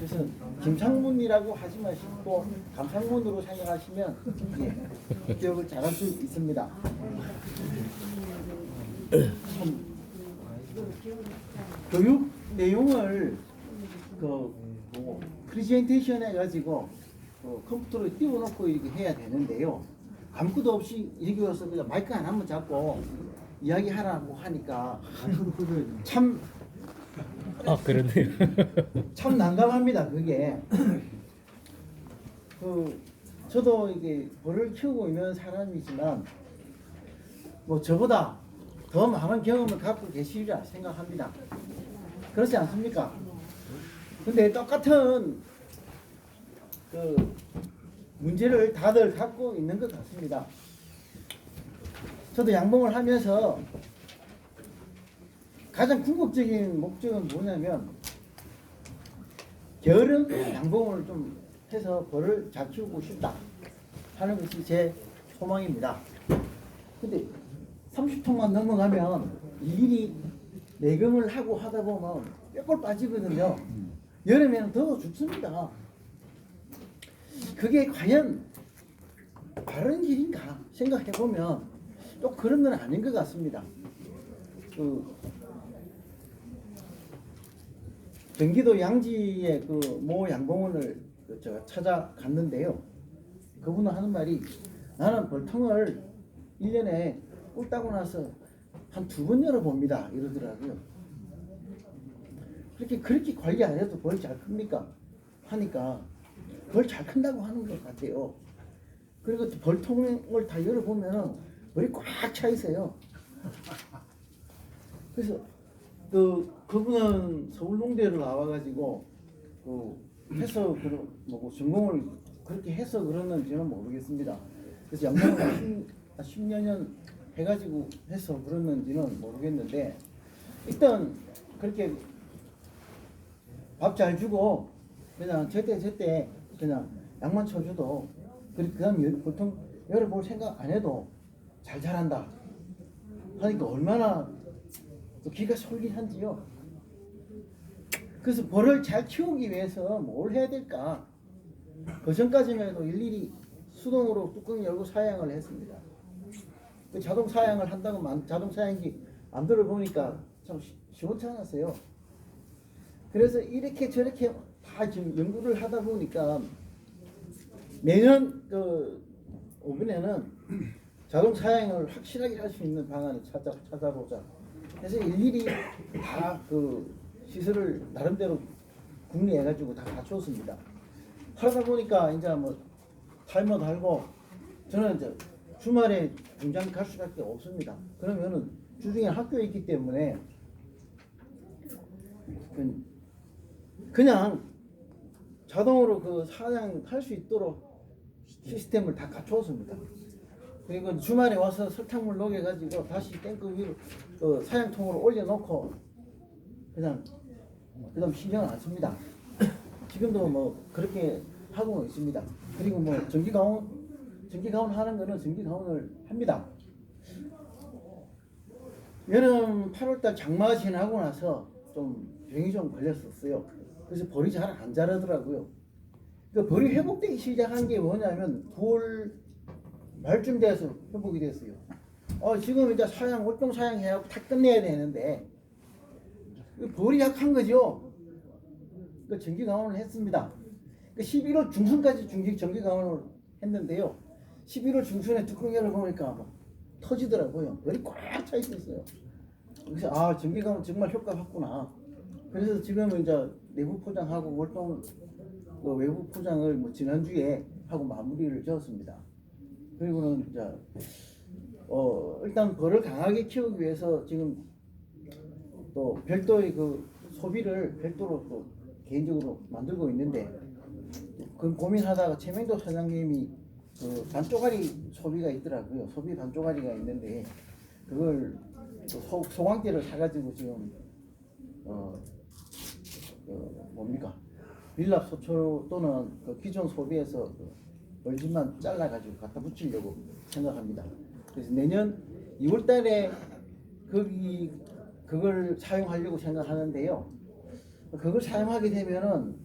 그래서 김상문이라고 하지 마시고 감상문으로 생각하시면 기억을 잘할 수 있습니다. 교육 내용을 프리젠테이션 해가지고 컴퓨터로 띄워놓고 이렇게 해야 되는데요. 아무것도 없이 이렇게 와서 그냥 마이크 하나 한번 잡고 이야기하라고 하니까 참 그러네요. 참 난감합니다. 그게 저도 이게 벌을 키우고 있는 사람이지만 뭐 저보다 더 많은 경험을 갖고 계시리라 생각합니다. 그렇지 않습니까? 근데 똑같은 문제를 다들 갖고 있는 것 같습니다. 저도 양봉을 하면서 가장 궁극적인 목적은 뭐냐면 게으른 양봉을 좀 해서 벌을 잘 키우고 싶다 하는 것이 제 소망입니다. 근데 30통만 넘어가면 일일이 내금을 하고 하다 보면 뼈골 빠지거든요. 여름에는 더 죽습니다. 그게 과연 바른 길인가 생각해보면 또 그런 건 아닌 것 같습니다. 경기도 양지의 모 양봉원을 제가 찾아갔는데요. 그분은 하는 말이 나는 벌통을 1년에 꿀 따고 나서 한 2번 열어봅니다 이러더라고요. 그렇게 관리 안 해도 벌 잘 큽니까? 하니까 벌 잘 큰다고 하는 것 같아요. 그리고 또 벌통을 다 열어보면 벌이 꽉 차 있어요. 그래서 그분은 서울농대를 나와가지고 해서 전공을 그렇게 해서 그러는지는 모르겠습니다. 그래서 양봉을 10여 년 해가지고 해서 그러는지는 모르겠는데 일단 그렇게 밥 잘 주고 그냥 제때 그냥 약만 쳐줘도 그 다음 보통 열어볼 생각 안 해도 잘 자란다 하니까 얼마나 또 기가 솔깃한지요. 그래서 벌을 잘 키우기 위해서 뭘 해야 될까? 그 전까지만 해도 일일이 수동으로 뚜껑 열고 사양을 했습니다. 그 자동 사양을 한다고 자동 사양기 만들어 보니까 참 시원치 않았어요. 그래서 이렇게 저렇게 다 지금 연구를 하다 보니까 내년 오번에는 자동 사양을 확실하게 할 수 있는 방안을 찾아보자. 그래서 일일이 다 시설을 나름대로 궁리해가지고 다 갖췄습니다. 하다 보니까 이제 뭐 타이머 달고 저는 이제 주말에 공장 갈 수밖에 없습니다. 그러면은 주중에 학교에 있기 때문에 그냥 자동으로 사냥할 수 있도록 시스템을 다 갖추었습니다. 그리고 주말에 와서 설탕물 녹여가지고 다시 탱크 위로 사냥통으로 올려놓고 그다음 신경을 안 씁니다. 지금도 뭐 그렇게 하고 있습니다. 그리고 뭐 전기 가온 하는 거는 전기 가온을 합니다. 여름 8월달 장마 지나고 나서 좀 병이 좀 걸렸었어요. 그래서 벌이 잘 안 자라더라고요. 그 벌이 회복되기 시작한 게 뭐냐면 9월 말쯤 돼서 회복이 됐어요. 지금 이제 월동 사양해갖고 다 끝내야 되는데 벌이 약한 거죠. 그 전기 강원을 했습니다. 11월 중순까지 전기 강원을 했는데요. 11월 중순에 뚜껑 열어보니까 막 터지더라고요. 벌이 꽉 차 있었어요. 그래서 전기 강원 정말 효과 봤구나. 그래서 지금은 이제 내부 포장하고 월동 외부 포장을 지난주에 하고 마무리를 지었습니다. 그리고는 이제 일단 벌을 강하게 키우기 위해서 지금 또 별도의 소비를 별도로 또 개인적으로 만들고 있는데 그 고민하다가 최명도 사장님이 반쪼가리 소비가 있더라고요. 소비 반쪼가리가 있는데 그걸 소광대를 사가지고 지금 밀랍 소초 또는 기존 소비에서 벌집만 잘라가지고 갖다 붙이려고 생각합니다. 그래서 내년 2월달에 그걸 사용하려고 생각하는데요. 그걸 사용하게 되면은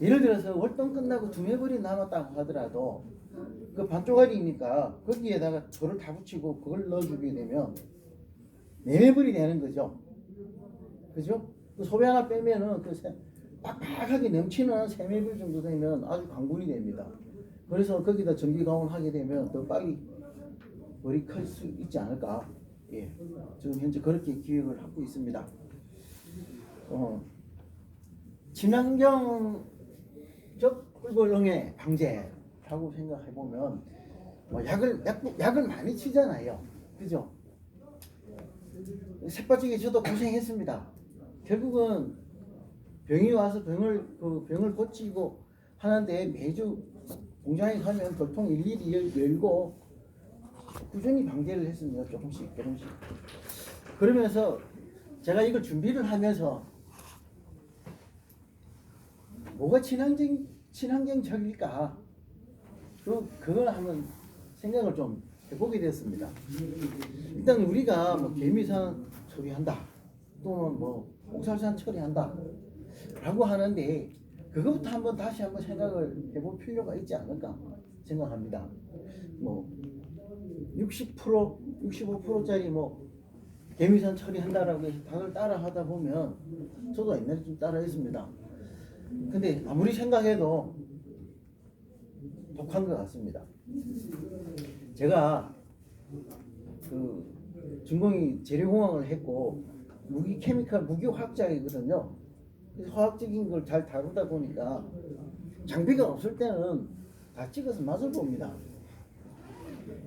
예를 들어서 월동 끝나고 두매벌이 남았다고 하더라도 그 반쪽알이니까 거기에다가 돌을 다 붙이고 그걸 넣어주게 되면 네매벌이 되는 거죠. 그죠? 그 소비 하나 빼면은 빡빡하게 넘치는 세매벌 정도 되면 아주 강군이 됩니다. 그래서 거기다 전기 가공을 하게 되면 더 빨리 머리 클 수 있지 않을까. 예. 지금 현재 그렇게 기획을 하고 있습니다. 친환경적 꿀벌응애 방제라고 생각해 보면 뭐 약을 많이 치잖아요. 그죠? 새빠지게 저도 고생했습니다. 결국은 병이 와서 병을 고치고 하는데 매주 공장에 가면 돌통 일일이 열고 꾸준히 방제를 했습니다. 조금씩. 그러면서 제가 이걸 준비를 하면서 뭐가 친환경적일까? 그걸 한번 생각을 좀 해보게 됐습니다. 일단 우리가 뭐 개미산 처리한다, 또는 뭐 옥살산 처리한다 라고 하는데 그것부터 다시 한번 생각을 해볼 필요가 있지 않을까 생각합니다. 뭐 60%, 65%짜리 뭐 개미산 처리한다라고 해서 다들 따라 하다 보면 저도 옛날에 좀 따라 했습니다. 근데 아무리 생각해도 독한 것 같습니다. 제가 그 전공이 재료공학을 했고 무기화학자이거든요. 그래서 화학적인 걸 잘 다루다 보니까 장비가 없을 때는 다 찍어서 맛을 봅니다.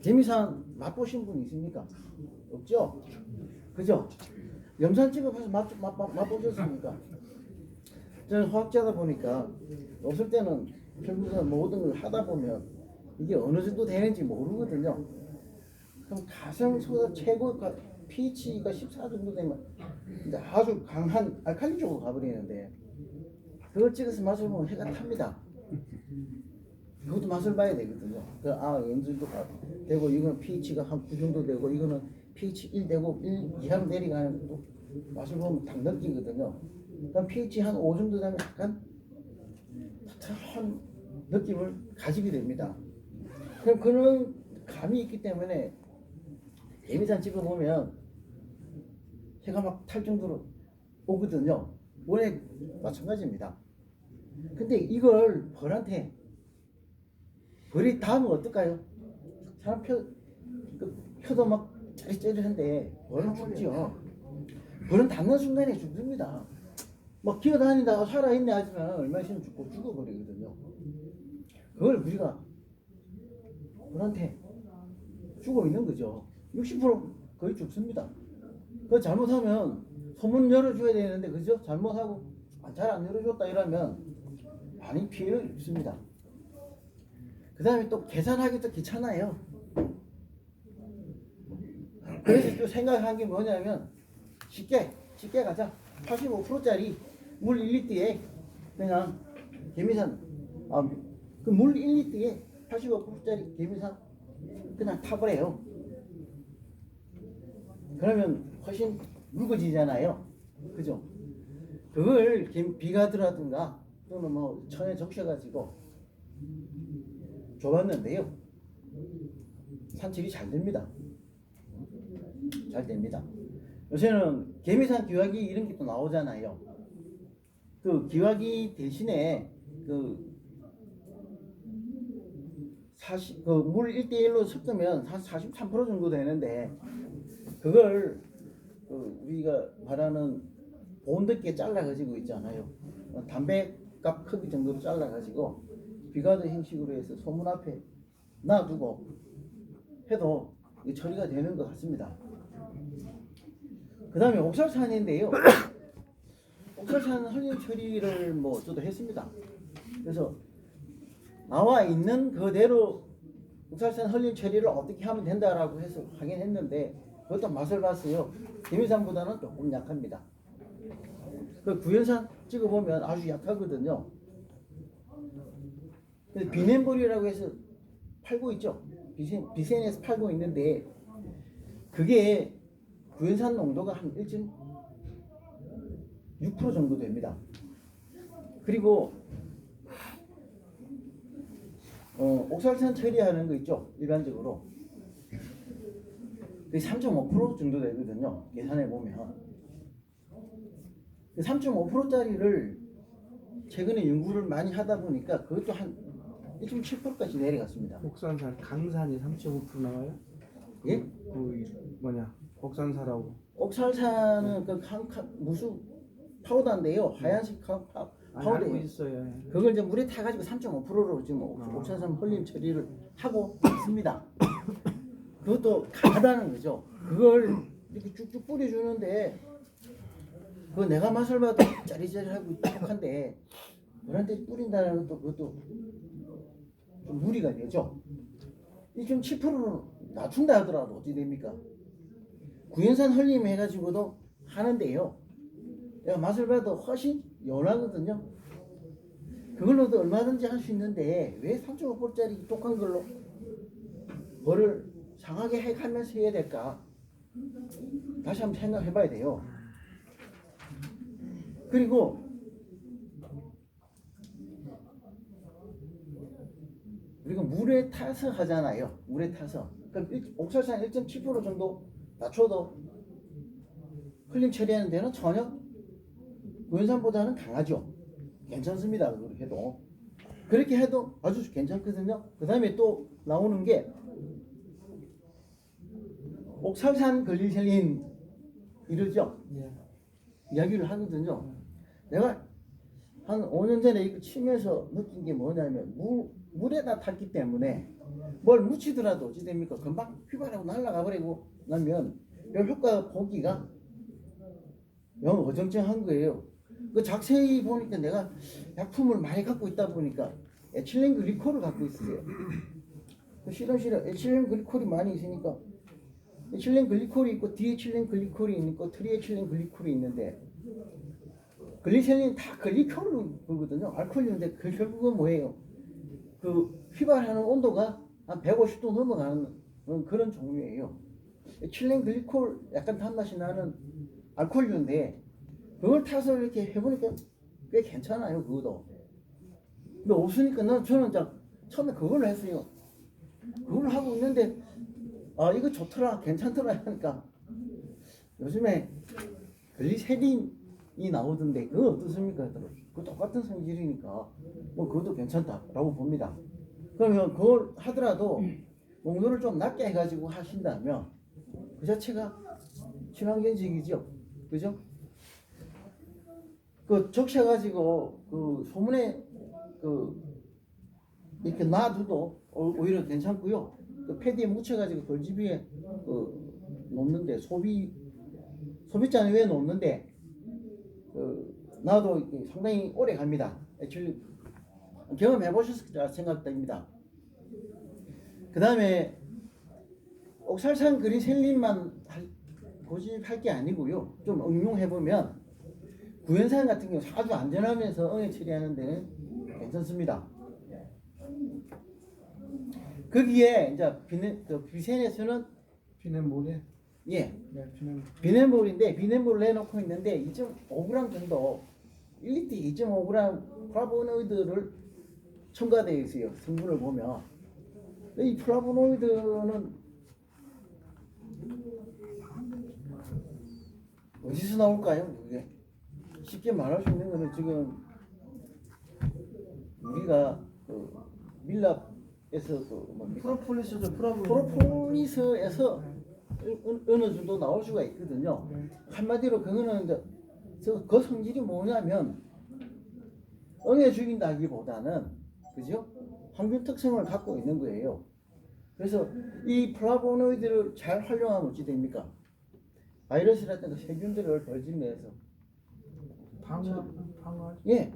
개미산 맛보신 분 있습니까? 없죠? 그죠? 염산 찍어서 맛보셨습니까? 저는 화학자다 보니까 없을 때는 결국은 모든 걸 하다 보면 이게 어느 정도 되는지 모르거든요. 그럼 가성소다 최고 pH가 14 정도 되면 이제 아주 강한 알칼리 쪽으로 가버리는데 그걸 찍어서 맛을 보면 해가 탑니다. 이것도 맛을 봐야 되거든요. 어느 정도 되고 이거는 pH가 한 9 정도 되고 이거는 pH 1 되고 1 이하로 내려가는 것도 맛을 보면 딱 느끼거든요. 그럼 pH 한 5 정도 되면 약간 따뜻한 느낌을 가지게 됩니다. 그럼 그런 감이 있기 때문에 개미산 찍어보면 해가 막 탈 정도로 오거든요. 원래 마찬가지입니다. 근데 이걸 벌한테 벌이 닿으면 어떨까요? 사람 표도 막 짜릿짜릿한데 벌은 죽죠. 벌은 닿는 순간에 죽습니다. 막 기어다니다가 살아있네 하지만 얼마 있으면 죽어버리거든요. 그걸 우리가 벌한테 주고 있는 거죠. 60% 거의 죽습니다. 그거 잘못하면 소문 열어줘야 되는데 그죠? 잘못하고 잘 안 열어줬다 이러면 많이 피해를 입습니다. 그 다음에 또 계산하기도 귀찮아요. 그래서 또 생각한 게 뭐냐면 쉽게 가자. 85%짜리 물 1리터에 그냥 개미산 그 물 1리터에 85%짜리 개미산 그냥 타버려요. 그러면 훨씬 묽어지잖아요. 그죠? 그걸 비가드라든가 또는 뭐 천에 적셔가지고 줘봤는데요. 산칠이 잘 됩니다. 잘 됩니다. 요새는 개미산 기화기 이런 게 또 나오잖아요. 그 기화기 대신에 물 1대1로 섞으면 한 43% 정도 되는데 그걸 우리가 말하는 본드게 잘라가지고 있잖아요. 담배값 크기 정도로 잘라가지고 비가드 형식으로 해서 소문 앞에 놔두고 해도 처리가 되는 것 같습니다. 그 다음에 옥살산인데요. 옥살산 흘림 처리를 저도 했습니다. 그래서 나와 있는 그대로 옥살산 흘림 처리를 어떻게 하면 된다라고 해서 하긴 했는데 그것도 맛을 봤어요. 개미산보다는 조금 약합니다. 그 구연산 찍어보면 아주 약하거든요. 비넨볼이라고 해서 팔고 있죠. 비센에서 팔고 있는데 그게 구연산 농도가 한 1.6% 정도 됩니다. 그리고 옥살산 처리하는 거 있죠. 일반적으로 그게 3.5% 정도 되거든요. 계산해 보면 3.5%짜리를 최근에 연구를 많이 하다 보니까 그것도 한 1.7%까지 내려갔습니다. 옥산산 강산이 3.5% 나와요? 예? 그 뭐냐 옥산사라고. 옥살산은 그 무슨 파우더인데요. 하얀색 알고 파우더예요. 있어요. 그걸 이제 물에 타가지고 3.5%로 지금 옥살산 헐림 처리를 하고 있습니다. 그것도 강하다는 거죠. 그걸 이렇게 쭉쭉 뿌려주는데 그 내가 맛을 봐도 짜리짜리하고 촉촉한데 그런데 뿌린다는 것도 그것도 좀 무리가 되죠. 1.7%는 낮춘다 하더라도 어떻게 됩니까? 구연산 헐림 해가지고도 하는데요. 내가 맛을 봐도 훨씬 연하거든요. 그걸로도 얼마든지 할 수 있는데 왜 3.5%짜리 똑똑한 걸로 뭐를 상하게 해가면서 해야 될까? 다시 한번 생각해 봐야 돼요. 그리고 우리가 물에 타서 하잖아요. 물에 타서. 그럼 옥살산 1.7% 정도 낮춰도 흘림 처리하는 데는 전혀 구연산보다는 강하죠. 괜찮습니다. 그렇게 해도. 그렇게 해도 아주 괜찮거든요. 그 다음에 또 나오는 게 옥살산 글리세린 이러죠. 예. 이야기를 하거든요. 내가 한 5년 전에 이거 치면서 느낀 게 뭐냐면 물에다 탔기 때문에 뭘 묻히더라도 어찌 됩니까? 금방 휘발하고 날아가 버리고 나면 이 효과 보기가 영 어정쩡한 거예요. 그 자세히 보니까 내가 약품을 많이 갖고 있다 보니까 에틸렌 글리콜을 갖고 있어요. 그 실험실에 에틸렌 글리콜이 많이 있으니까 에틸렌 글리콜이 있고 디에틸렌 글리콜이 있고 트리에틸렌 글리콜이 있는데 글리세린 다 글리콜로 부르거든요. 알코올인데 그 결국은 뭐예요? 그 휘발하는 온도가 한 150도 넘어가는 그런 종류예요. 에틸렌 글리콜 약간 단맛이 나는 알코올인데 그걸 타서 이렇게 해보니까 꽤 괜찮아요. 그것도. 근데 없으니까 저는 처음에 그걸로 했어요. 그걸 하고 있는데 아 이거 좋더라 괜찮더라 하니까 요즘에 글리세린이 나오던데 그거 어떻습니까? 그 똑같은 성질이니까 뭐 그것도 괜찮다라고 봅니다. 그러면 그걸 하더라도 농도를 좀 낮게 해가지고 하신다면 그 자체가 친환경적이죠. 그죠? 그 적셔가지고 그 소문에 그 이렇게 놔둬도 오히려 괜찮고요. 그 패디에 묻혀가지고 돌집이에 놓는데 소비잔 위에 놓는데 놔도 상당히 오래 갑니다. 경험해 보셨을 생각됩니다. 그 다음에 옥살산 그리셀린만 고집할 게 아니고요. 좀 응용해 보면 구연산 같은 경우 아주 안전하면서 응애 처리하는 데는 괜찮습니다. 거기에 이제 비센에서는 비넨볼에. 예 네, 비넨. 비넨볼인데 비넨볼을 내놓고 있는데 2.5g 정도 1리터 2.5g 플라보노이드를 첨가되어 있어요. 성분을 보면 이 플라보노이드는 어디서 나올까요? 그게 쉽게 말할 수 있는 거는 지금 우리가 밀랍에서 프로폴리스죠. 프로폴리스에서 어느 정도 나올 수가 있거든요. 한마디로 그거는 이제 그 성질이 뭐냐면 응애 죽인다기보다는 그죠? 항균 특성을 갖고 있는 거예요. 그래서 이 플라보노이드를 잘 활용하면 어찌 됩니까? 바이러스라든가 세균들을 벌집내서 방어. 예,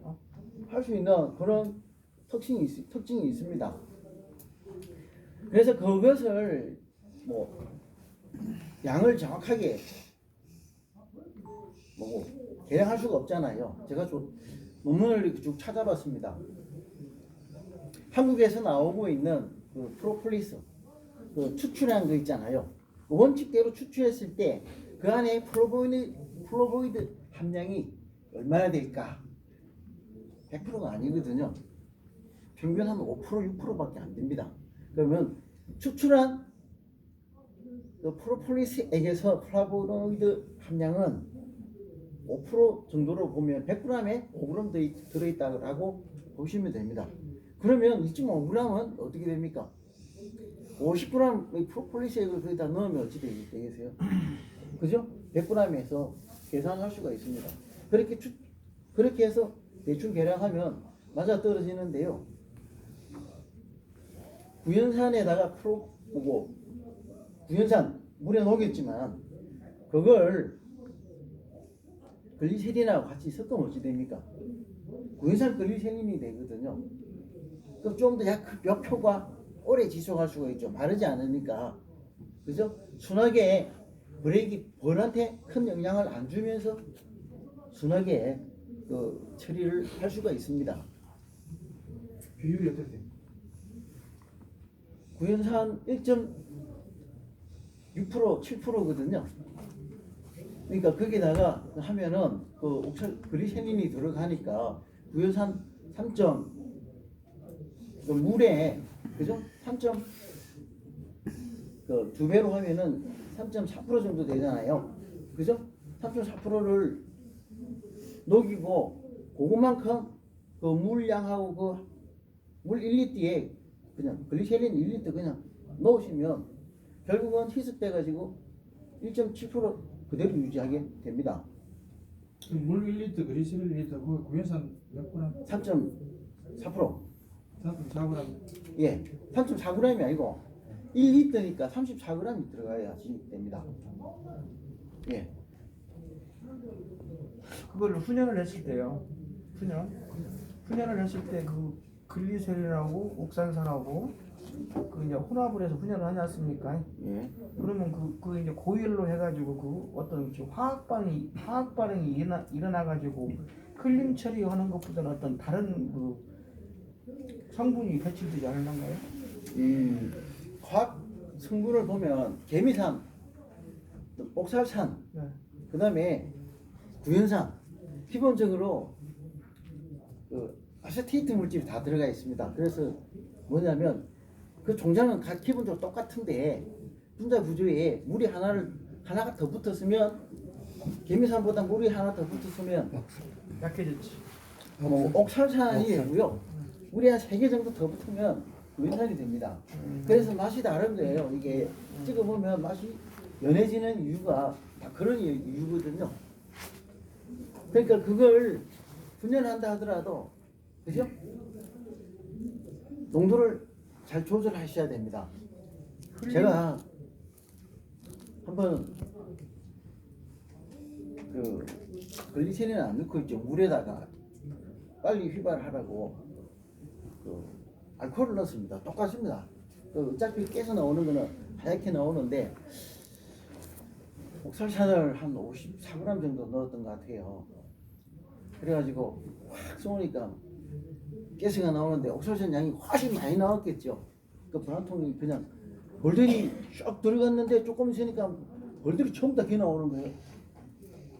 할 수 있는 그런 특징이 있습니다. 그래서 그것을 뭐 양을 정확하게 계량할 수가 없잖아요. 제가 논문을 쭉 찾아봤습니다. 한국에서 나오고 있는 그 프로폴리스 추출한 거 있잖아요. 원칙대로 추출했을 때 그 안에 플라보노이드 함량이 얼마나 될까? 100%가 아니거든요. 평균 한 5% 6%밖에 안 됩니다. 그러면 추출한 그 프로폴리스액에서 플라보노이드 함량은 5% 정도로 보면 100g에 5g 들어있다고 보시면 됩니다. 그러면 2.5g은 어떻게 됩니까? 50g 프로폴리스액을 거기다 넣으면 어찌 되겠어요? 그죠? 100g에서 계산할 수가 있습니다. 그렇게 해서 대충 계량하면 맞아 떨어지는데요. 구연산에다가 구연산 물에 녹였지만 그걸 글리세린하고 같이 섞으면 어찌 됩니까? 구연산 글리세린이 되거든요. 그럼 좀 더 몇 표가 오래 지속할 수가 있죠. 마르지 않으니까. 그죠? 순하게 벌한테 큰 영향을 안 주면서 순하게 그 처리를 할 수가 있습니다. 비율이 어떻게 돼요? 구연산 1.6% 7%거든요. 그러니까 거기다가 하면은 그 옥살 글리세린이 들어가니까 구연산 3. 그 물에 그죠? 2 배로 하면은 3.4% 정도 되잖아요. 그죠? 3.4%를 녹이고 그것만큼 그 물량하고 그 물 1리터에 그냥 글리세린 1리터 그냥 넣으시면 결국은 희석돼 가지고 1.7% 그대로 유지하게 됩니다. 물 1리터, 그리스릴 1리터, 그 구연산 몇 그램? 3.4%. 3.4g. 예, 3.4g이 아니고 1리터니까 34g이 들어가야지 됩니다. 예, 그걸 훈연을 했을 때요. 훈연을 했을 때 그 글리세린하고 옥산산하고 그 이제 혼합을 해서 훈연을 하지 않습니까? 예. 그러면 그 이제 고열로 해가지고 그 어떤 화학 반응이 일어나가지고 클린 처리하는 것보다는 어떤 다른 그 성분이 배출되지 않을까요? 화학 성분을 보면 개미산, 옥살산, 네. 그 다음에 구연산, 기본적으로 그 아세테이트 물질이 다 들어가 있습니다. 그래서 뭐냐면 그 종자는 각 기본적으로 똑같은데 분자 구조에 물이 하나가 더 붙었으면 개미산보다 물이 하나 더 붙었으면 약해졌지. 옥살산이 되고요. 물이 한 3개 정도 더 붙으면 구연산이 됩니다. 그래서 맛이 다른 거예요. 이게 찍어보면 맛이 연해지는 이유가 다 그런 이유거든요. 그러니까 그걸 분연한다 하더라도 그죠? 농도를 잘 조절하셔야 됩니다. 제가 한번 그 글리세린 안 넣고 있죠. 물에다가 빨리 휘발하라고 그 알코올을 넣습니다. 똑같습니다. 그 어차피 깨서 나오는 거는 하얗게 나오는데 옥살산을 한 54g 정도 넣었던 것 같아요. 그래가지고 확 쏘니까 가스가 나오는데 옥살산 양이 훨씬 많이 나왔겠죠. 그 분화통이 그냥 벌들이 쭉 들어갔는데 조금 있으니까 벌들이 전부 다 개 나오는 거예요.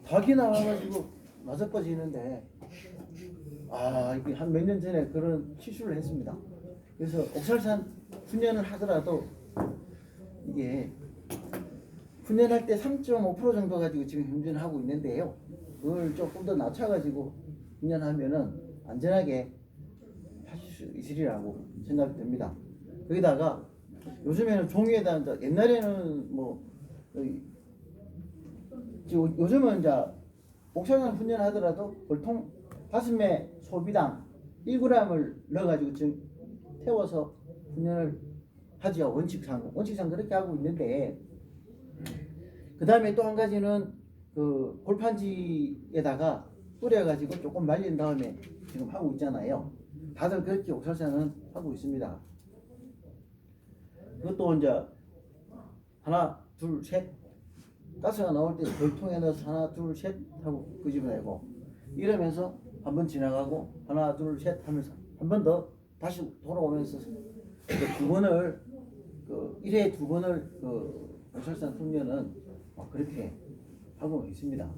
다 개 나와가지고 나자빠지는데 이게 한 몇 년 전에 그런 실수를 했습니다. 그래서 옥살산 훈연을 하더라도 이게 훈연할 때 3.5% 정도 가지고 지금 훈련하고 있는데요. 그걸 조금 더 낮춰가지고 훈련하면은 안전하게 하실 수 있으리라고 생각이 됩니다. 거기다가 요즘에는 종이에다 이제 옛날에는 뭐 요즘은 이제 옥살산 훈련하더라도 보통 가슴에 소비당 1g을 넣어가지고 지금 태워서 훈련을 하죠. 원칙상 그렇게 하고 있는데 그 다음에 또 한 가지는 그 골판지에다가 뿌려가지고 조금 말린 다음에 지금 하고 있잖아요. 다들 그렇게 옥살산은 하고 있습니다. 그것도 이제 하나, 둘, 셋 가스가 나올 때 돌통에 넣어서 하나, 둘, 셋 하고 끄집어내고 이러면서 한번 지나가고 하나, 둘, 셋 하면서 한 번 더 다시 돌아오면서 두 번을 그 1회에 2번을 그 옥살산 훈련은 그렇게 하고 있습니다.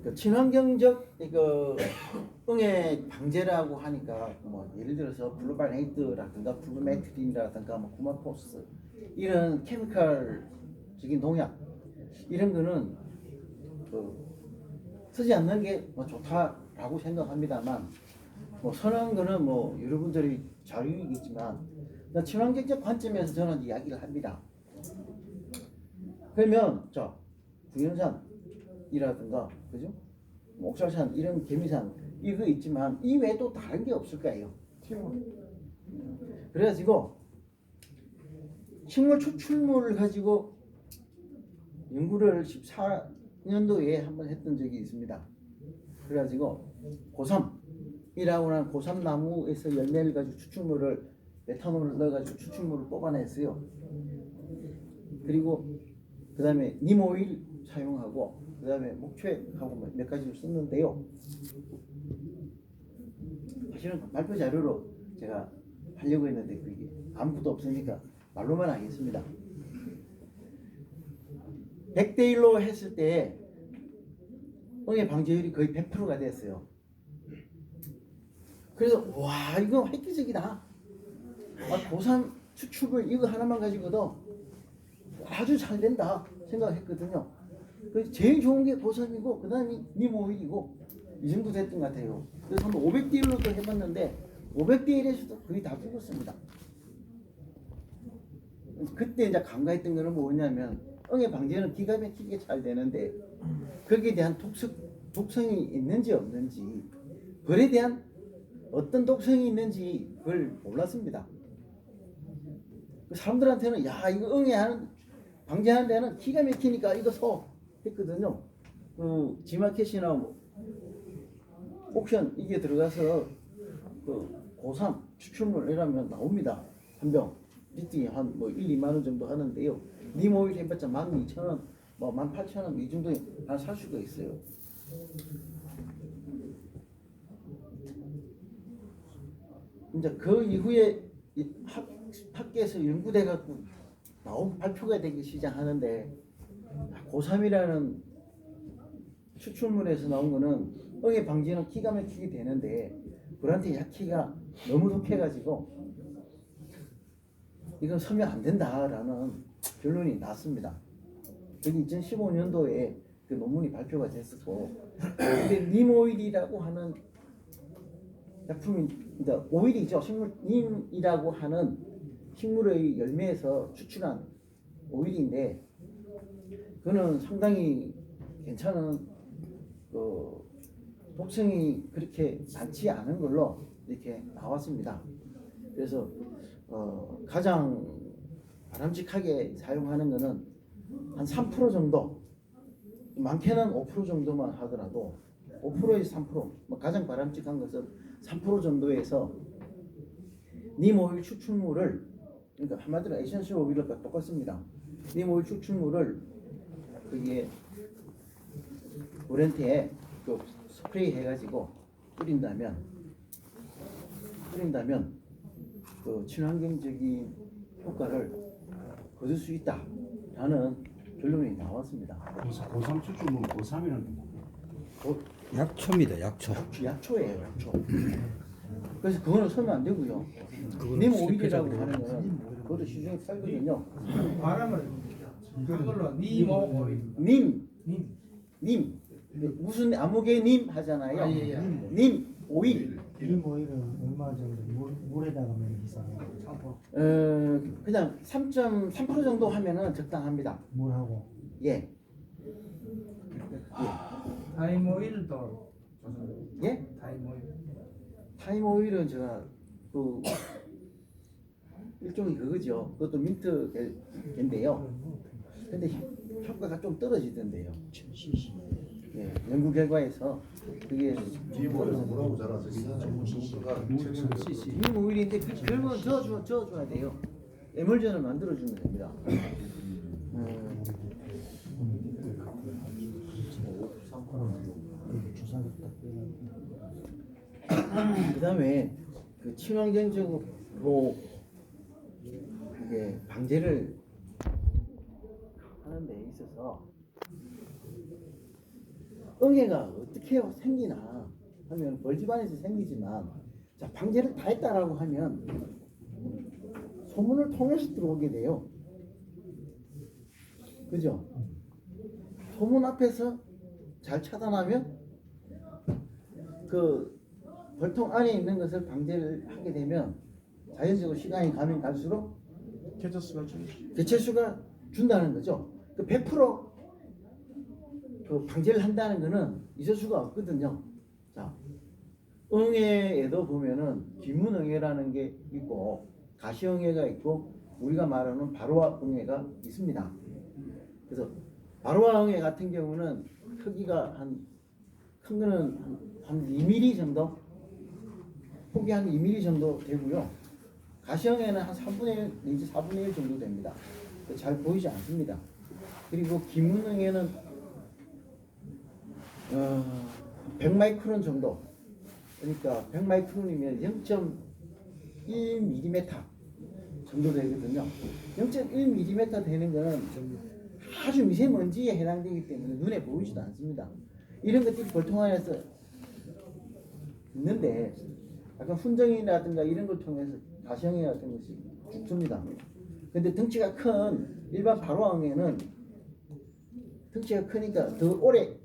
그 친환경적 이거 응애 방제라고 하니까 뭐 예를 들어서 블루바네이트라든가 블루메트린이라든가 뭐 구마포스 이런 케미컬적인 농약 이런 거는 그 쓰지 않는 게 뭐 좋다라고 생각합니다만 뭐 선한 거는 뭐 여러분들이 자유이겠지만 친환경적 관점에서 저는 이야기를 합니다. 그러면 자 구연산이라든가 그죠? 옥살산 이런 개미산 이거 있지만 이 외에 또 다른 게 없을 거예요. 그래가지고 식물 추출물을 가지고 연구를 14년도에 한번 했던 적이 있습니다. 그래가지고 고삼이라고 하는 고삼나무에서 열매를 가지고 추출물을 메탄올을 넣어가지고 추출물을 뽑아냈어요. 그리고 그 다음에 님 오일 사용하고 그 다음에 목초액하고 몇 가지를 썼는데요. 사실은 발표 자료로 제가 하려고 했는데 그게 아무것도 없으니까 말로만 하겠습니다. 100대 1로 했을 때 응애 방제율이 거의 100%가 됐어요. 그래서 와 이거 획기적이다. 고산 추출물 이거 하나만 가지고도 아주 잘 된다 생각했거든요. 그래서 제일 좋은 게 고삼이고 그 다음이 님5일이고 이 정도 됐던 것 같아요. 그래서 한번 500대 1로 또 해봤는데 500대 1에서도 거의 다 죽었습니다. 그때 이제 감가했던 거는 뭐냐면 응애 방제는 기가 막히게 잘 되는데 거기에 대한 독성이 있는지 없는지 벌에 대한 어떤 독성이 있는지 그걸 몰랐습니다. 사람들한테는 야 이거 응애하는 방제하는 데는 기가 막히니까 이거 서 했거든요. 그 지마켓이나 뭐 옥션 이게 들어가서 그 고3 추출물 이라면 나옵니다. 한 병 리터에 한 뭐 1, 2만 원 정도 하는데요. 님5일 해봤자 12,000원, 뭐 18,000원 이 정도에 다 살 수가 있어요. 이제 그 이후에 학계에서 연구돼 갖고 나온 발표가 되기 시작하는데 고3이라는 추출물에서 나온 거는 응애 방지는 기가 막히게 되는데 그한테 약키가 너무 독해가지고 이건 서면 안 된다라는 결론이 났습니다. 여기 2015년도에 그 논문이 발표가 됐었고 근데 님5일이라고 하는 약품이 이제 오일이죠. 식물 님이라고 하는 식물의 열매에서 추출한 오일인데 그는 상당히 괜찮은 독성이 그렇게 많지 않은 걸로 이렇게 나왔습니다. 그래서 가장 바람직하게 사용하는 것은 한 3% 정도, 많게는 5% 정도만 하더라도 5%에서 3%, 뭐 가장 바람직한 것은 3% 정도에서 님5일 추출물을 그러니까 한마디로 에센셜 오일과 똑같습니다. 님5일 추출물을 그게 오렌트에 그 스프레이 해가지고 뿌린다면 그 친환경적인 효과를 거둘 수 있다라는 결론이 나왔습니다. 그래서 고3 추출물 고3이라는 약초입니다. 약초. 약초예요, 약초. 그래서 그거는 서면 안 되고요. 님 오일이라고 하는 거는 그것도 시중에 팔거든요. 바람을 그걸로 니모 님 무슨 암흑의 님 하잖아요. 예. 님 오일. 님5일은 얼마 정도 물에다가 하면 비싸요? 그냥 3.3% 정도 하면은 적당합니다. 물하고 예. 타임오일도 예? 타임오일 타임 오일은 제가 그 일종의 그거죠. 그것도 민트인데요. 근데 효과가 좀 떨어지던데요. 예, 연구 결과에서 그게 기본에서 뭐라고 잘하죠? 님 오일인데 결국은 저어줘야 돼요. 에멀전을 만들어주면 됩니다. 주사를 딱 그 다음에 그 친환경적으로 이게 방제를 하는 데 있어서 응애가 어떻게 생기나 하면 벌집안에서 생기지만, 자, 방제를 다 했다라고 하면 소문을 통해서 들어오게 돼요. 그죠? 소문 앞에서 잘 차단하면 그 벌통 안에 있는 것을 방제를 하게 되면 자연적으로 시간이 가면 갈수록 개체수가 좀 개체수가 준다는 거죠. 그 100%그 방제를 한다는 거는 잊을 수가 없거든요. 자, 응애에도 보면은 기문응애라는 게 있고 가시응애가 있고 우리가 말하는 바로와 응애가 있습니다. 그래서 바로와 응애 같은 경우는 크기가 큰 거는 한 2mm 정도, 폭이 한 2mm 정도 되고요. 가시형에는 한 3분의 1 내지 4분의 1 정도 됩니다. 잘 보이지 않습니다. 그리고 기문응에는 100마이크론 정도, 그러니까 100마이크론이면 0.1mm 정도 되거든요. 0.1mm 되는 거는 아주 미세먼지에 해당되기 때문에 눈에 보이지도 않습니다. 이런 것들이 벌통 안에서 있는데 약간 훈정이라든가 이런 걸 통해서 가시형애 같은 것이 죽습니다. 근데 덩치가 큰 일반 바로왕에는 덩치가 크니까 더 오래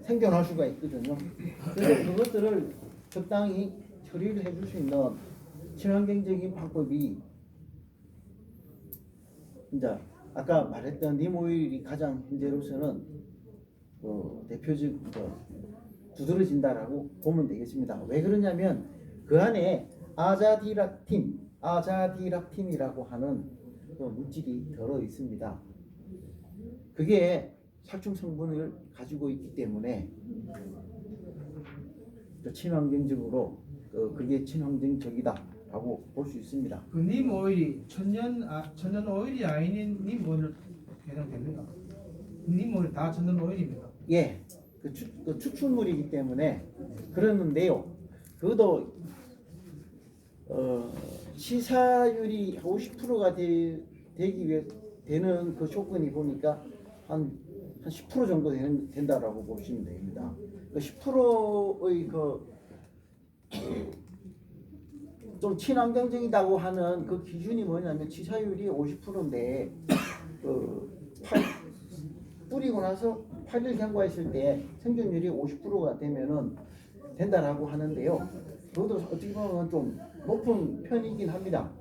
생존할 수가 있거든요. 그래서 그것들을 적당히 처리를 해줄 수 있는 친환경적인 방법이 이제 아까 말했던 님 오일이 가장 현재로서는 대표적 두드러진다라고 보면 되겠습니다. 왜 그러냐면 그 안에 아자디락틴이라고 하는 물질이 들어 있습니다. 그게 살충 성분을 가지고 있기 때문에 친환경적으로 그게 친환경적이다라고 볼 수 있습니다. 그 님 오일이 천연 오일이 아닌 님 오일 해당됩니까? 님 오일 다 천연 오일입니까? 예, 그 추출물이기 때문에 그러는데요. 그것도 시사율이 50%가 되기 위해 되는 그 조건이 보니까 한 10% 정도 된다라고 보시면 됩니다. 그 10%의 좀 친환경적이다고 하는 그 기준이 뭐냐면 치사율이 50%인데 뿌리고 나서 8일 경과했을 때 생존율이 50%가 되면은 된다라고 하는데요. 그것도 어떻게 보면 좀 높은 편이긴 합니다.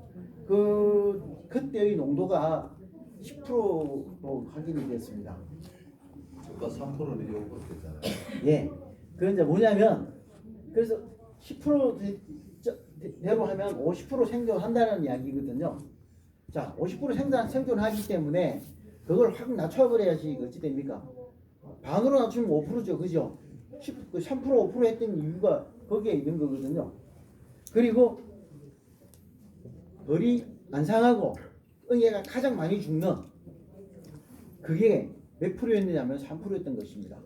그때의 농도가 10%로 확인이 됐습니다. 아까 3%는 이거 그렇겠잖아요. 예. 그 이제 뭐냐면 그래서 10%대로 하면 50% 생존한다는 이야기거든요. 자, 50% 생존하기 때문에 그걸 확 낮춰버려야지 어찌 됩니까? 반으로 낮추면 5%죠, 그죠? 3% 5% 했던 이유가 거기에 있는 거거든요. 그리고 벌이 안 상하고 응애가 가장 많이 죽는 그게 몇 프로였느냐면 3%였던 것입니다.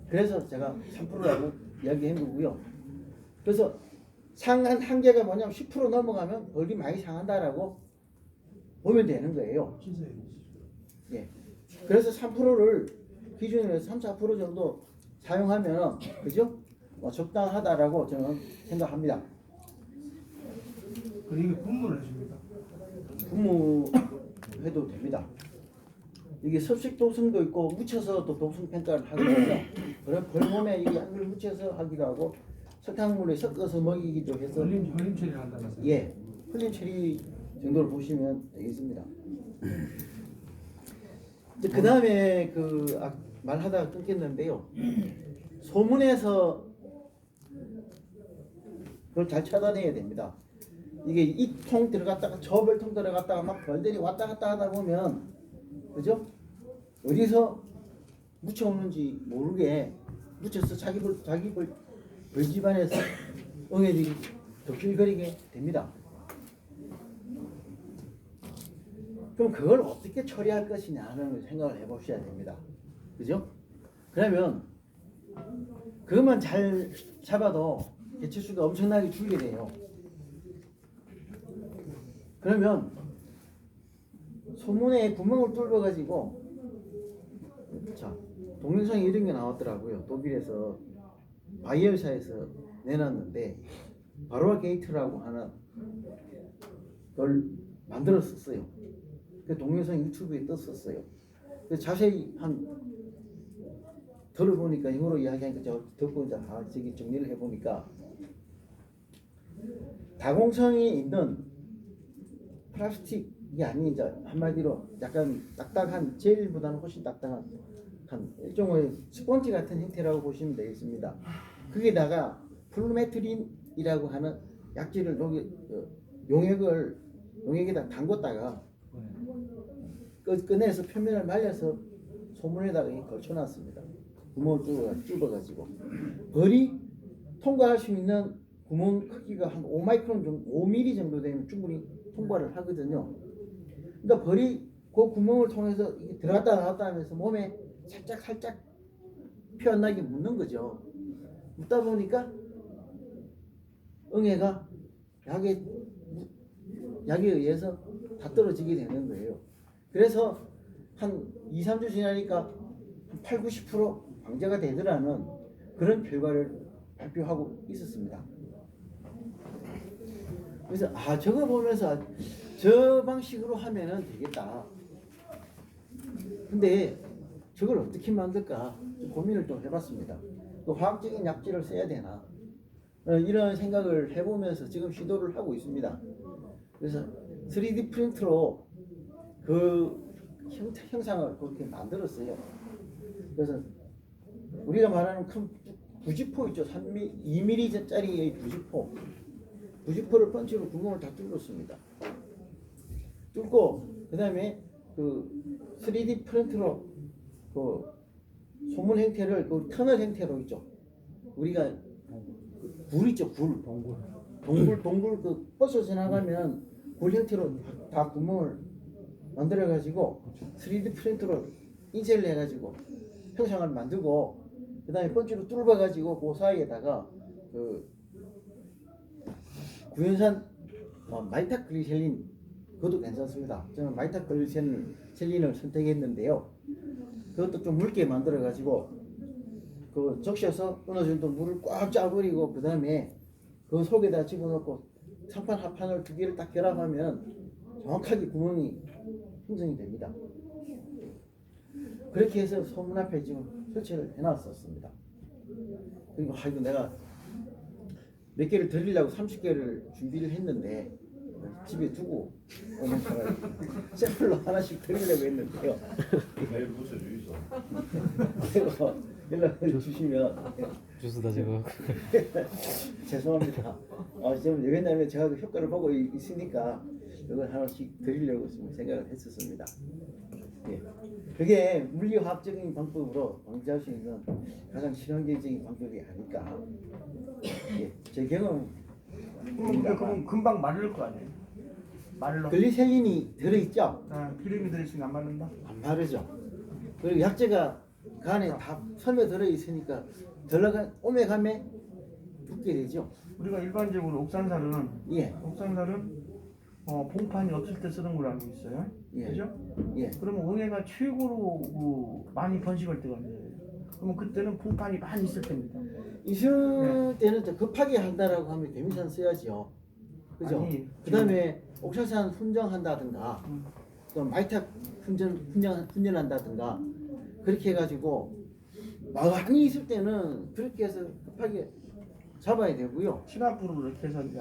그래서 제가 3%라고 이야기한 거고요. 그래서 상한 한계가 뭐냐면 10% 넘어가면 벌이 많이 상한다라고 보면 되는 거예요. 예. 그래서 3%를 기준으로 해서 3, 4% 정도 사용하면 그죠? 적당하다라고 저는 생각합니다. 그리고 분무를 해줍니다. 분무해도 됩니다. 이게 섭식 독성도 있고 묻혀서 또 독성 평가를 하거든요. 그래 벌몸에 이게 한글 묻혀서 하기도 하고 설탕물에 섞어서 먹이기도 해서 흘림 처리를 한다면서요? 예, 흘림 처리 정도를 보시면 되겠습니다. 그 다음에 말하다가 끊겼는데요. 소문에서 그걸 잘 차단해야 됩니다. 이게 이 통 들어갔다가 저 벌통 들어갔다가 막 벌들이 왔다 갔다 하다 보면 그죠? 어디서 묻혀오는지 모르게 묻혀서 자기 벌집안에서 응애들이 덕질거리게 됩니다. 그럼 그걸 어떻게 처리할 것이냐는 생각을 해보셔야 됩니다. 그죠? 그러면 그것만 잘 잡아도 개체수가 엄청나게 줄게 돼요. 그러면 소문에 구멍을 뚫어가지고 자, 동영상에 이런 게 나왔더라고요. 독일에서 바이어 회사에서 내놨는데 바로아 게이트라고 하는 걸 만들었었어요. 그 동영상 유튜브에 떴었어요. 그 자세히 한 들어보니까 영어로 이야기하니까 제가 듣고 이제 저기 정리를 해보니까 다공성이 있는 플라스틱이 아닌 이제 한마디로 약간 딱딱한 젤보다는 훨씬 딱딱한 한 일종의 스펀지 같은 형태라고 보시면 되겠습니다. 거기다가 플루메트린이라고 하는 약질을 용액에다 담궜다가 꺼내서 표면을 말려서 소문에다가 걸쳐놨습니다. 구멍을 뚫어가지고 벌이 통과할 수 있는 구멍 크기가 한 5마이크론 정도, 5mm 정도 되면 충분히 통과를 하거든요. 그러니까 벌이 그 구멍을 통해서 들어갔다 나왔다 하면서 몸에 살짝 피어나게 묻는 거죠. 묻다 보니까 응애가 약에 의해서 다 떨어지게 되는 거예요. 그래서 한 2, 3주 지나니까 한 8, 90% 방제가 되더라는 그런 결과를 발표하고 있었습니다. 그래서 저거 보면서 저 방식으로 하면은 되겠다. 근데 저걸 어떻게 만들까 좀 고민을 좀 해봤습니다. 또 화학적인 약질을 써야 되나 이런 생각을 해보면서 지금 시도를 하고 있습니다. 그래서 3D 프린터로 그 형상을 그렇게 만들었어요. 그래서 우리가 말하는 큰 부지포 있죠. 2mm짜리의 부지포를 펀치로 구멍을 다 뚫었습니다. 뚫고 그 다음에 그 3D 프린터로 그 소문 형태를 그 터널 형태로 있죠. 우리가 굴 있죠. 동굴 그 버스 지나가면 굴 형태로 다 구멍을 만들어 가지고 3D 프린터로 인쇄를 해 가지고 형상을 만들고 그 다음에 펀치로 뚫어 가지고 그 사이에다가 그 구연산 마이타글리셀린 그것도 괜찮습니다. 저는 마이타글리셀린을 선택했는데요. 그것도 좀 묽게 만들어 가지고 그 적셔서 어느 정도 물을 꽉 짜버리고 그 다음에 그 속에다 집어넣고 상판 하판을 두 개를 딱 결합하면 정확하게 구멍이 형성이 됩니다. 그렇게 해서 소문 앞에 지금 설치를 해놨었습니다. 그리고 이거 내가 몇 개를 드리려고 30개를 준비를 했는데 집에 두고 오늘 샘플로 하나씩 드리려고 했는데요. 매일 무슨 주의소. 그리고 연락을 주시면 주스다 제가. 죄송합니다. 지금 왜냐하면 제가 그 효과를 보고 있으니까 이걸 하나씩 드리려고 생각을 했었습니다. 예. 그게 물리화학적인 방법으로 방지할 수 있는 가장 실용적인 방법이 아닐까. 예. 제 경험. 그럼 금방 마를 거 아니에요? 말로. 글리셀린이 들어있죠? 기름이 들어있으면 안 마른다? 안 마르죠. 그리고 약재가 그 안에 다 설매 들어있으니까 오메 가면 붙게 되죠. 우리가 일반적으로 옥산살은 예. 봉판이 없을 때 쓰는 걸로 알고 있어요. 예. 그죠? 예. 그러면 응애가 최고로 많이 번식할 때가 언제예요? 그러면 그때는 봉판이 많이 있을 때입니다. 있을 때는 또 급하게 한다라고 하면 개미산 써야죠. 그죠? 아니, 그 다음에 옥사산 훈정한다든가 또 마이탁 훈련한다든가 그렇게 해가지고 많이 있을 때는 그렇게 해서 급하게 잡아야 되고요. 시간부로 이렇게 해서 이제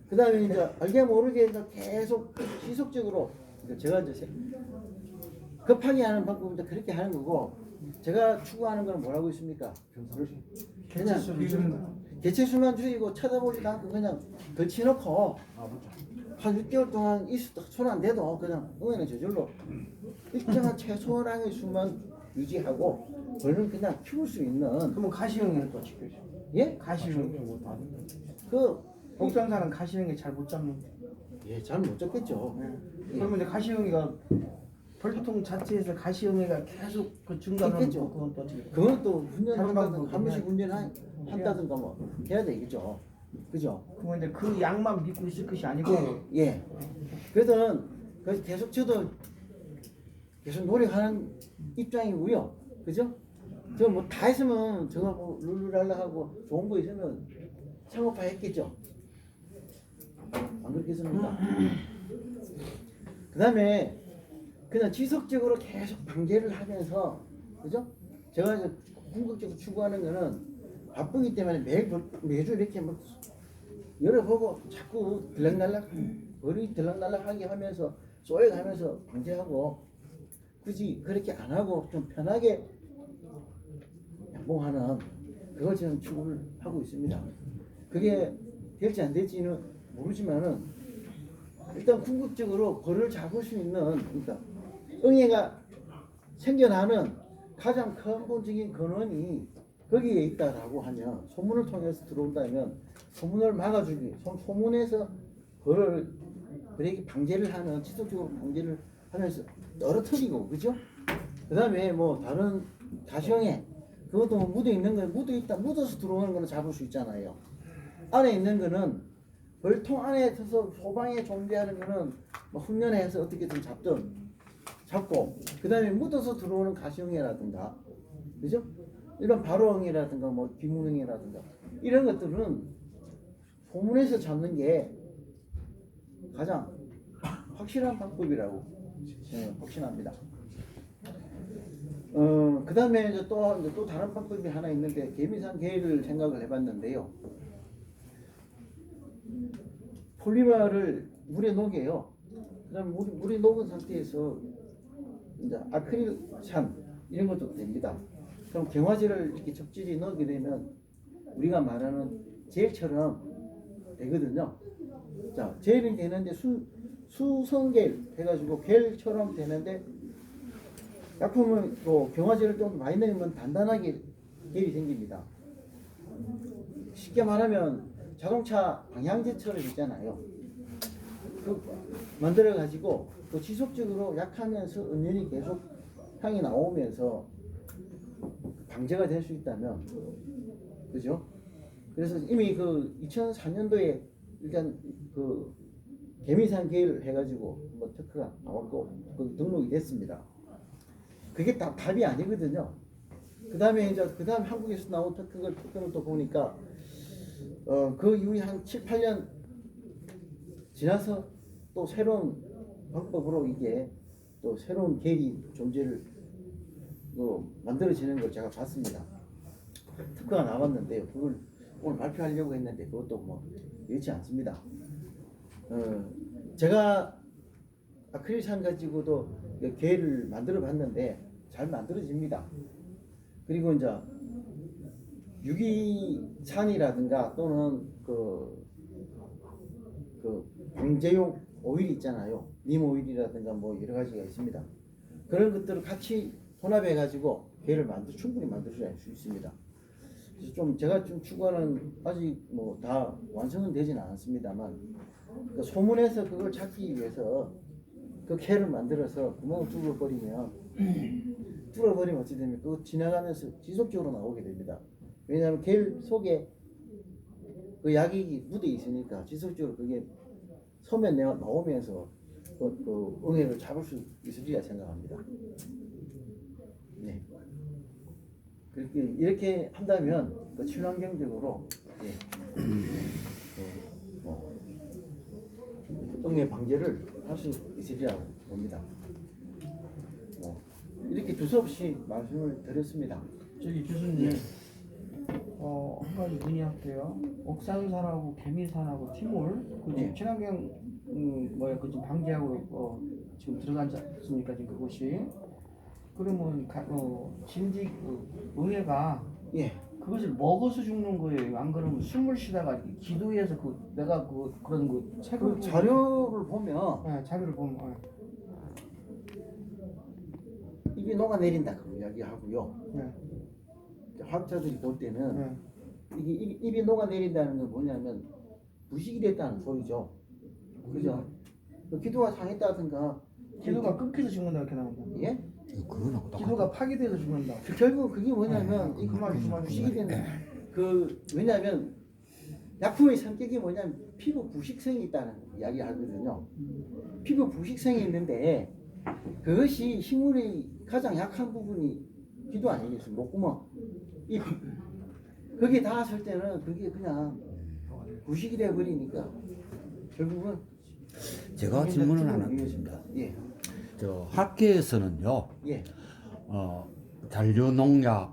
그 다음에 이제 알게 모르게 계속 지속적으로 제가 이제 급하게 하는 방법은 그렇게 하는 거고 제가 추구하는 건 뭐라고 있습니까? 그냥 개체수만 줄이고 쳐다보지도 않고 그냥 걸치놓고 한 6개월 동안 손 안 대도 그냥 응애는 저절로 일정한 최소량의 수만 유지하고 벌은 그냥 키울 수 있는. 그러면 가시형에는 또 지켜줘. 예? 가시형. 그 옥산살은 가시형이 잘 못 잡는데. 예, 잘 못 잡겠죠. 예. 그러면 이제 가시형이가 벌통 자체에서 가시형이가 계속 그 증가를 있겠죠. 하고 그건 또 어떻게? 그건 또 훈련한다든가 방법은 한 번씩 훈련한다든가 뭐 해야 되겠죠. 그죠? 그러면 이제 그 약만 믿고 있을 것이 아니고 예. 그래서 계속 저도 계속 노력하는 입장이고요. 그죠? 저 뭐 다 했으면 저거 뭐 룰루랄라 하고 좋은 거 있으면 창업화 했겠죠. 안 그렇겠습니까? 그 다음에 그냥 지속적으로 계속 방제를 하면서, 그죠? 제가 이제 궁극적으로 추구하는 거는 바쁘기 때문에 매주 이렇게 뭐 열어보고 자꾸 들락날락 머리 들락날락하게 하면서 쏘여가면서 방제하고, 굳이 그렇게 안 하고 좀 편하게 양봉하는 그걸 저는 추구를 하고 있습니다. 그게 될지 안 될지는 모르지만은 일단 궁극적으로 벌을 잡을 수 있는, 그러니까 응애가 생겨나는 가장 근본적인 근원이 거기에 있다라고 하면, 소문을 통해서 들어온다면 소문을 막아주기, 소문에서 벌을 그렇게 방제를 하는, 지속적으로 방제를 하면서 떨어뜨리고, 그죠? 그 다음에 뭐 다른 가시형에 그것도 뭐 묻어 있는 거, 묻어서 들어오는 거는 잡을 수 있잖아요. 안에 있는 거는 벌통 안에 서서 소방에 존재하는 거는 뭐 훈련해서 어떻게든 잡고, 그 다음에 묻어서 들어오는 가시형이라든가, 그죠? 일반 발호형이라든가 뭐 비문형이라든가 이런 것들은 소문에서 잡는 게 가장 확실한 방법이라고 확신합니다. 그 다음에 이제 또 다른 방법이 하나 있는데, 개미산 개를 생각을 해봤는데요. 폴리머를 물에 녹여요. 그다음 물에 녹은 상태에서 이제 아크릴산 이런 것도 됩니다. 그럼 경화제를 이렇게 적절히 넣게 되면 우리가 말하는 젤처럼 되거든요. 자, 젤이 되는데 수성겔 해가지고 겔처럼 되는데, 약품은 또 경화제를 좀 많이 넣으면 단단하게 겔이 생깁니다. 쉽게 말하면 자동차 방향제처럼 있잖아요. 그 만들어 가지고 또 지속적으로 약하면서 은연히 계속 향이 나오면서 방제가 될 수 있다면, 그죠? 그래서 이미 그 2004년도에 일단 그 개미산 계열 해가지고 뭐 특허가 나왔고 그 등록이 됐습니다. 그게 다 답이 아니거든요. 그 다음에 한국에서 나온 특허를 또 보니까 그 이후에 한 7, 8년 지나서 또 새로운 방법으로 이게 또 새로운 계리 존재를 만들어지는 걸 제가 봤습니다. 특허가 나왔는데요. 그걸 오늘 발표하려고 했는데 그것도 뭐 여의치 않습니다. 제가 아크릴산 가지고도 계를 만들어 봤는데 잘 만들어집니다. 그리고 이제 유기산이라든가 또는 그 방제용 오일 있잖아요. 님 오일이라든가 뭐 여러 가지가 있습니다. 그런 것들을 같이 혼합해 가지고 계를 충분히 만들 수 있습니다. 그래서 좀 제가 좀 추구하는, 아직 뭐 다 완성은 되지는 않았습니다만, 그 소문에서 그걸 찾기 위해서 그 계를 만들어서 구멍을 뚫어버리면 어찌 됩니까? 그거 지나가면서 지속적으로 나오게 됩니다. 왜냐하면 겔 속에 그 약이 묻어 있으니까 지속적으로 그게 서면 나오면서 그 응애를 잡을 수 있으리라 생각합니다. 네. 그렇게 이렇게 한다면 그 친환경적으로 응애 방제를 할 수 있으리라고 봅니다. 이렇게 두서없이 말씀을 드렸습니다. 저기 교수님, 한 가지 문의할게요. 옥산산하고 개미산하고 티몰, 그 네. 친환경 그 지금 방제하고 지금 들어가지 않습니까 지금 그것이? 그러면 진직 응애가 예. 그것을 먹어서 죽는 거예요. 안 그러면 숨을 쉬다가 기도해서 내가 그런 거 책을 그 자료를 보면 네, 자료를 보면 입이 녹아내린다 그 이야기하고요. 네. 학자들이 볼 때는 네. 이게 입이 녹아내린다는 건 뭐냐면 부식이 됐다는 소리죠. 그죠? 그 기도가 상했다든가, 기도가 끊겨서 죽는다 이렇게 나온다. 예? 그거하고 기도가 파괴돼서 죽는다. 결국 그게 뭐냐면 이 그만. 부식이 된다. 왜냐하면 약품의 성격이 뭐냐면 피부 부식성이 있다는 이야기 하거든요. 피부 부식성이 있는데 그것이 식물의 가장 약한 부분이 기도 아니겠습니까? 목구멍. 이 거기에 닿았을 때는 그게 그냥 구식이 돼 버리니까 결국은 제가 질문을 하나 죽음을 드립니다. 예. 저 학계에서는요, 예. 잔류농약